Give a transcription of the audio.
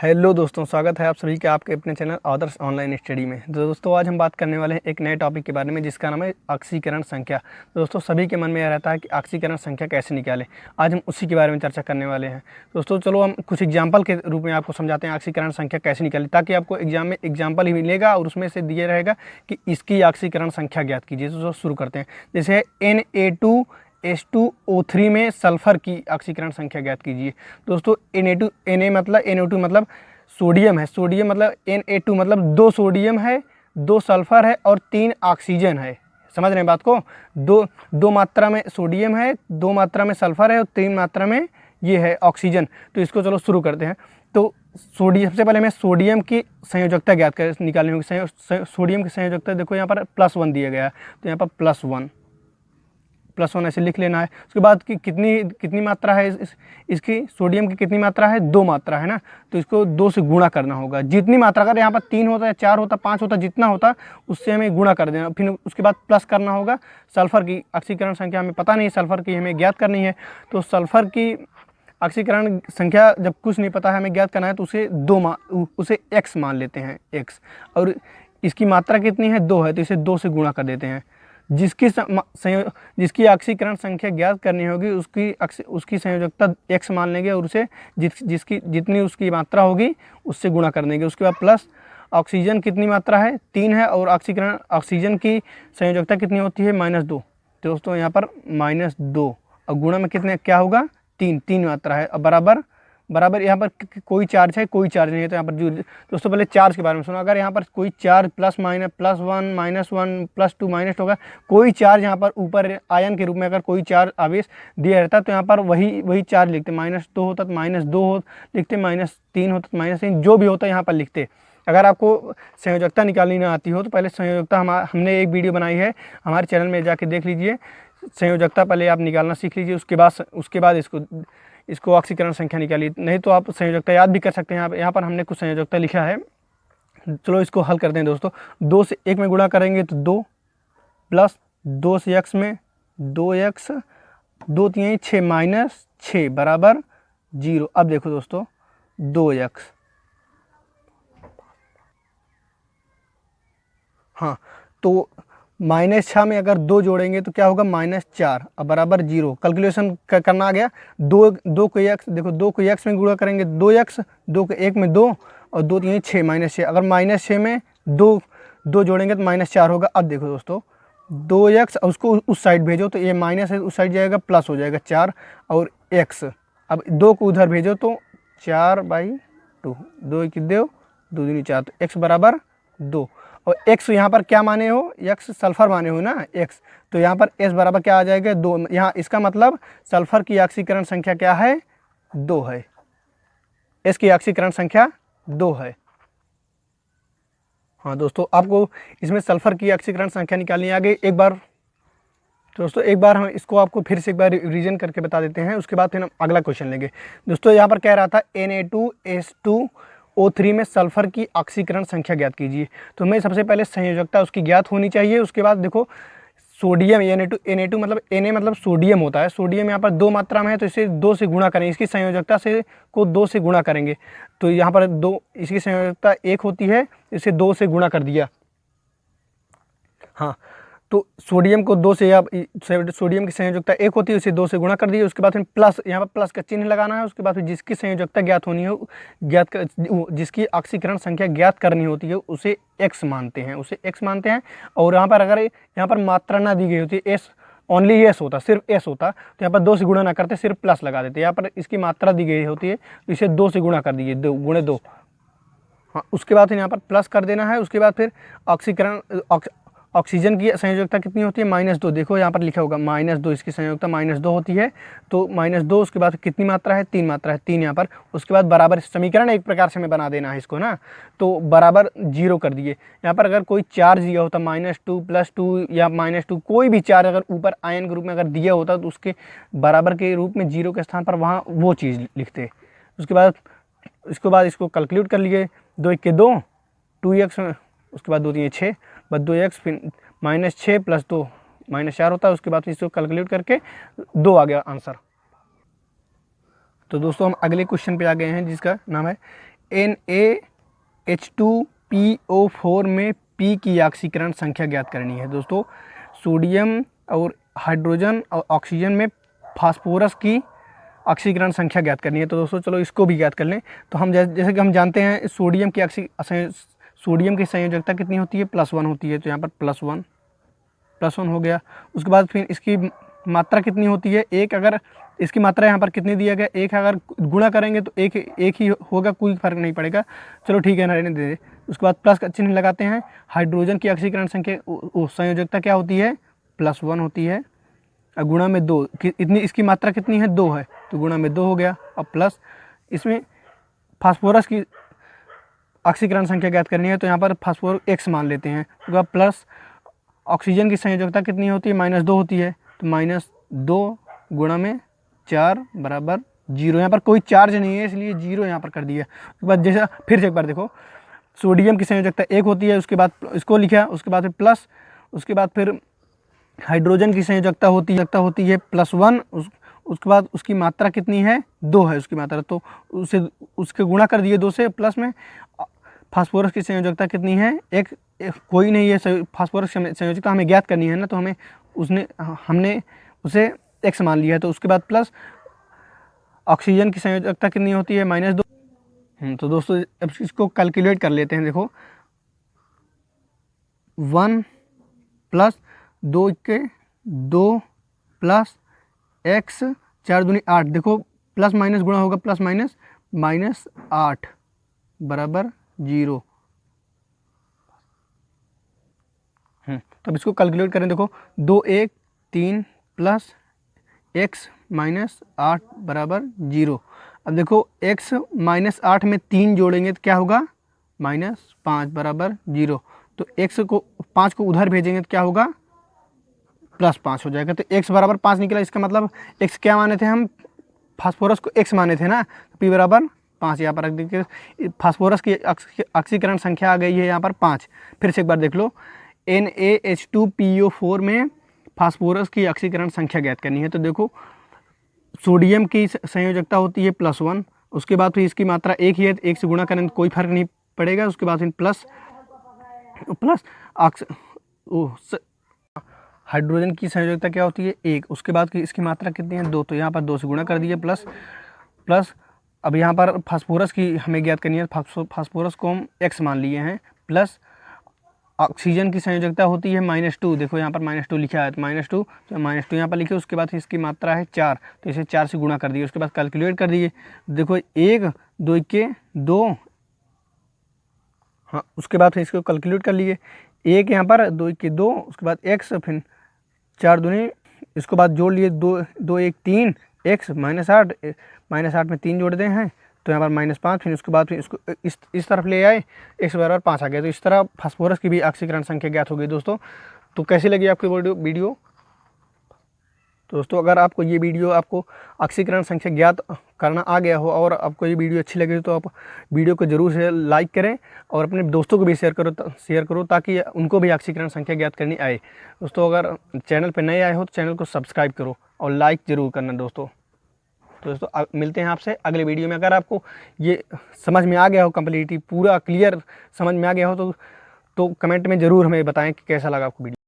Hello दोस्तों, स्वागत है आप सभी का आपके अपने चैनल आदर्श ऑनलाइन स्टडी में। तो दोस्तों आज हम बात करने वाले हैं एक नए टॉपिक के बारे में जिसका नाम है ऑक्सीकरण संख्या। तो दोस्तों सभी के मन में यह रहता है कि ऑक्सीकरण संख्या कैसे निकालें। आज हम उसी के बारे में चर्चा करने वाले हैं। दोस्तों चलो हम कुछ एग्जाम्पल के रूप में आपको समझाते हैं ऑक्सीकरण संख्या कैसे निकालें, ताकि आपको एग्जाम में एग्जाम्पल ही मिलेगा और उसमें से दिया रहेगा कि इसकी ऑक्सीकरण संख्या ज्ञात कीजिए। तो शुरू करते हैं। जैसे Na2H2O3 में सल्फर की ऑक्सीकरण संख्या ज्ञात कीजिए। दोस्तों Na2 मतलब सोडियम है, सोडियम मतलब Na2 मतलब 2 सोडियम है, 2 सल्फर है और 3 ऑक्सीजन है। समझ रहे हैं बात को। दो मात्रा में सोडियम है, 2 मात्रा में सल्फर है और 3 मात्रा में ये है ऑक्सीजन। तो इसको चलो शुरू करते हैं। तो सोडियम, सबसे पहले हमें सोडियम की संयोजकता ज्ञात कर निकालनी होगी। सोडियम की संयोजकता देखो यहाँ पर +1 दिया गया है, तो यहाँ पर +1 ऐसे लिख लेना है। उसके बाद की कितनी मात्रा है इसकी, सोडियम की कितनी मात्रा है, 2 मात्रा है ना, तो इसको 2 से गुणा करना होगा। जितनी मात्रा, अगर यहाँ पर 3 होता है, 4 होता, 5 होता, जितना होता उससे हमें गुणा कर देना। फिर उसके बाद प्लस करना होगा। सल्फर की ऑक्सीकरण संख्या हमें पता नहीं, सल्फर की हमें ज्ञात करनी है। तो सल्फर की ऑक्सीकरण संख्या जब कुछ नहीं पता है हमें ज्ञात करना है, तो उसे x मान लेते हैं, x। और इसकी मात्रा कितनी है, 2 है, तो इसे 2 से गुणा कर देते हैं। जिसकी ऑक्सीकरण संख्या ज्ञात करनी होगी उसकी संयोजकता x मान लेंगे और उसे जितनी उसकी मात्रा होगी उससे गुणा कर देंगे। उसके बाद प्लस ऑक्सीजन कितनी मात्रा है, 3 है, और ऑक्सीजन की संयोजकता कितनी होती है, -2। तो दोस्तों यहाँ पर -2 और गुणा में कितने क्या होगा, 3 मात्रा है। अब बराबर यहाँ पर कोई चार्ज है, कोई चार्ज नहीं है, तो यहाँ पर दोस्तों पहले चार्ज के बारे में सुनो। अगर यहाँ पर कोई चार्ज +1 -1 +2 -2 होगा, कोई चार्ज यहाँ पर ऊपर आयन के रूप में अगर कोई चार्ज आवेश दिया रहता तो यहाँ पर वही चार्ज लिखते। -2 होता तो -2 लिखते, -3 होता तो -3, जो भी होता यहाँ पर लिखते। अगर आपको संयोजकता निकालनी ना आती हो तो पहले संयोजकता हमने एक वीडियो बनाई है, हमारे चैनल में जाके देख लीजिए। संयोजकता पहले आप निकालना सीख लीजिए, उसके बाद इसको ऑक्सीकरण संख्या निकालिए। नहीं तो आप संयोजकता याद भी कर सकते हैं। यहाँ पर हमने कुछ संयोजकता लिखा है, चलो इसको हल करते हैं दोस्तों। 2 से 1 में गुणा करेंगे तो 2 प्लस 2 से x में 2x, 2 3 6 -6 बराबर 0। अब देखो दोस्तों 2x, हाँ, तो -6 में अगर 2 जोड़ेंगे तो क्या होगा, -4 अब बराबर 0। कैलकुलेशन करना आ गया। 2 को x, देखो 2 को x में गुणा करेंगे 2x, 2 को 1 में 2 और 2 3 6 -6, अगर -6 में 2 जोड़ेंगे तो -4 होगा। अब देखो दोस्तों 2x, उसको उस साइड भेजो तो ये माइनस है, उस साइड जाएगा प्लस हो जाएगा 4 और x। अब 2 को उधर भेजो तो 4/2, 2 1 2, 2 दूनी 4, तो x बराबर 2। और x यहाँ पर क्या माने हो, x सल्फर माने हो ना, x, तो यहाँ पर s बराबर क्या आ जाएगा, 2। यहाँ इसका मतलब सल्फर की ऑक्सीकरण संख्या क्या है, 2 है। s की ऑक्सीकरण संख्या 2 है। हाँ दोस्तों, आपको इसमें सल्फर की ऑक्सीकरण संख्या निकालनी आ गई। एक बार हम इसको आपको फिर से एक बार रिवीजन करके बता देते हैं, उसके बाद फिर हम अगला क्वेश्चन लेंगे। दोस्तों यहाँ पर कह रहा था Na2H2O3 में सल्फर की ऑक्सीकरण संख्या ज्ञात कीजिए। तो हमें सबसे पहले संयोजकता उसकी ज्ञात होनी चाहिए। उसके बाद देखो सोडियम, Na2 मतलब Na मतलब सोडियम होता है। सोडियम यहाँ पर 2 मात्रा में है, तो इसे 2 से गुणा करेंगे। इसकी संयोजकता को 2 से गुणा करेंगे, तो यहाँ पर 2, इसकी संयोजकता 1 होती है, इसे 2 से गुणा कर दिया। हाँ, तो सोडियम को 2 से, या सोडियम की संयोजकता 1 होती है, उसे 2 से गुणा कर दिए। उसके बाद फिर प्लस, यहाँ पर प्लस का चिन्ह लगाना है। उसके बाद फिर जिसकी संयोजकता ज्ञात होनी हो, जिसकी ऑक्सीकरण संख्या ज्ञात करनी होती है उसे x मानते हैं। और यहाँ पर अगर यहाँ पर मात्रा ना दी गई होती, s ओनली s होता, सिर्फ s होता, तो यहाँ पर 2 से गुणा ना करते, सिर्फ प्लस लगा देते। यहाँ पर इसकी मात्रा दी गई होती है, तो इसे 2 से गुणा कर दीजिए, 2 × 2। हाँ, उसके बाद फिर यहाँ पर प्लस कर देना है। उसके बाद फिर ऑक्सीजन की संयोजकता कितनी होती है, -2। देखो यहाँ पर लिखा होगा -2, इसकी संयोजकता -2 होती है, तो -2। उसके बाद कितनी मात्रा है, 3 मात्रा है, 3 यहाँ पर। उसके बाद बराबर समीकरण एक प्रकार से हमें बना देना है इसको ना, तो बराबर 0 कर दिए। यहाँ पर अगर कोई चार्ज दिया होता -2 +2 या -2, कोई भी चार्ज अगर ऊपर आयन के रूप में अगर दिया होता तो उसके बराबर के रूप में 0 के स्थान पर वहाँ वो चीज़ लिखते। उसके बाद इसको कैलकुलेट कर लिए। 2 1 2, 2x, उसके बाद 2 3 6, बस 2x, फिर -6 + 2 -4 होता है। उसके बाद इसको कैलकुलेट करके 2 आ गया आंसर। तो दोस्तों हम अगले क्वेश्चन पे आ गए हैं, जिसका नाम है Na H2PO4 में P की ऑक्सीकरण संख्या ज्ञात करनी है दोस्तों। सोडियम और हाइड्रोजन और ऑक्सीजन में फास्फोरस की ऑक्सीकरण संख्या ज्ञात करनी है। तो दोस्तों चलो इसको भी ज्ञात कर लें। तो हम जैसे कि हम जानते हैं सोडियम की संयोजकता कितनी होती है, +1 होती है। तो यहाँ पर +1 हो गया। उसके बाद फिर इसकी मात्रा कितनी होती है, 1। अगर इसकी मात्रा यहाँ पर कितनी दिया गया, 1। अगर गुणा करेंगे तो एक ही होगा, कोई फर्क नहीं पड़ेगा। चलो ठीक है ना, रहने दे। उसके बाद प्लस का चिन्ह लगाते हैं। हाइड्रोजन की ऑक्सीकरण संख्या संयोजकता क्या होती है, +1 होती है। और गुणा में 2, इतनी इसकी मात्रा कितनी है, 2 है, तो गुणा में 2 हो गया। अब प्लस इसमें फास्फोरस की ऑक्सीकरण संख्या ज्ञात करनी है। तो यहाँ पर फास्फोरस X मान लेते हैं। उसके बाद प्लस ऑक्सीजन की संयोजकता कितनी होती है, -2 होती है। तो -2 गुणा में 4 बराबर 0। यहाँ पर कोई चार्ज नहीं है इसलिए 0 यहाँ पर कर दिया। उसके बाद जैसा फिर से एक बार देखो, सोडियम की संयोजकता 1 होती है। उसके बाद इसको लिखा, उसके बाद फिर प्लस, उसके बाद फिर हाइड्रोजन की संयोजकता होती है +1। उसके बाद उसकी मात्रा कितनी है, 2 है उसकी मात्रा। तो उसके गुणा कर दिए 2 से। प्लस में फास्फोरस की संयोजकता कितनी है, 1। कोई नहीं है फास्फोरस संयोजकता हमें ज्ञात करनी है ना, तो हमने उसे X मान लिया है। तो उसके बाद प्लस ऑक्सीजन की संयोजकता कितनी होती है, -2। तो दोस्तों अब इसको कैलकुलेट कर लेते हैं। देखो 1 + 2 के 2 प्लस X 4 दूनी 8। देखो प्लस माइनस गुणा होगा, प्लस माइनस -8 बराबर 0। तब इसको कैलकुलेट करें। देखो 2 1 3 प्लस X -8 बराबर 0। अब देखो X -8 में 3 जोड़ेंगे तो क्या होगा, -5 बराबर 0। तो X को 5 को उधर भेजेंगे तो क्या होगा, +5 हो जाएगा। तो X बराबर 5 निकला। इसका मतलब X क्या माने थे हम, फास्फोरस को X माने थे ना। तो P बराबर 5 यहाँ पर रख दीजिए। फास्फोरस की ऑक्सीकरण संख्या आ गई है यहाँ पर 5। फिर से एक बार देख लो, NaH2PO4 में फास्फोरस की ऑक्सीकरण संख्या ज्ञात करनी है। तो देखो सोडियम की संयोजकता होती है +1। उसके बाद फिर इसकी मात्रा 1 ही है, 1 से गुणा करें तो कोई फर्क नहीं पड़ेगा। उसके बाद फिर प्लस हाइड्रोजन की संयोजकता क्या होती है, 1। उसके बाद की इसकी मात्रा कितनी है, 2। तो यहाँ पर 2 से गुणा कर दिए। प्लस अब यहाँ पर फास्फोरस की हमें ज्ञात करनी है। फास्फोरस को हम X मान लिए हैं। प्लस ऑक्सीजन की संयोजकता होती है -2। देखो यहाँ पर -2 लिखा है, तो -2 तो -2 यहाँ पर लिखे। उसके बाद इसकी मात्रा है 4, तो इसे 4 से गुणा कर दिए। उसके बाद कैलकुलेट कर दिए। देखो 1 2 के 2, हाँ। उसके बाद फिर इसको कैलकुलेट कर लिए। 1 यहाँ पर, 2 के 2, उसके बाद X, फिर 4 दूनी, इसको बाद जोड़ लिए, 2 1 3 X -8 में 3 जोड़ते हैं तो यहाँ पर -5। फिर उसके बाद फिर इसको इस तरफ ले आए, X बराबर 5 आ गया। तो इस तरह फास्फोरस की भी ऑक्सीकरण संख्या ज्ञात हो गई दोस्तों। तो कैसी लगी आपकी वीडियो दोस्तों? अगर आपको ये वीडियो आपको ऑक्सीकरण संख्या ज्ञात करना आ गया हो और आपको ये वीडियो अच्छी लगे तो आप वीडियो को ज़रूर से लाइक करें और अपने दोस्तों को भी शेयर करो ताकि उनको भी ऑक्सीकरण संख्या ज्ञात करनी आए। दोस्तों अगर चैनल पर नए आए हो तो चैनल को सब्सक्राइब करो और लाइक ज़रूर करना दोस्तों। तो दोस्तों मिलते हैं आपसे अगले वीडियो में। अगर आपको ये समझ में आ गया हो, कंप्लीटली पूरा क्लियर समझ में आ गया हो तो कमेंट में ज़रूर हमें बताएं कि कैसा लगा आपको वीडियो।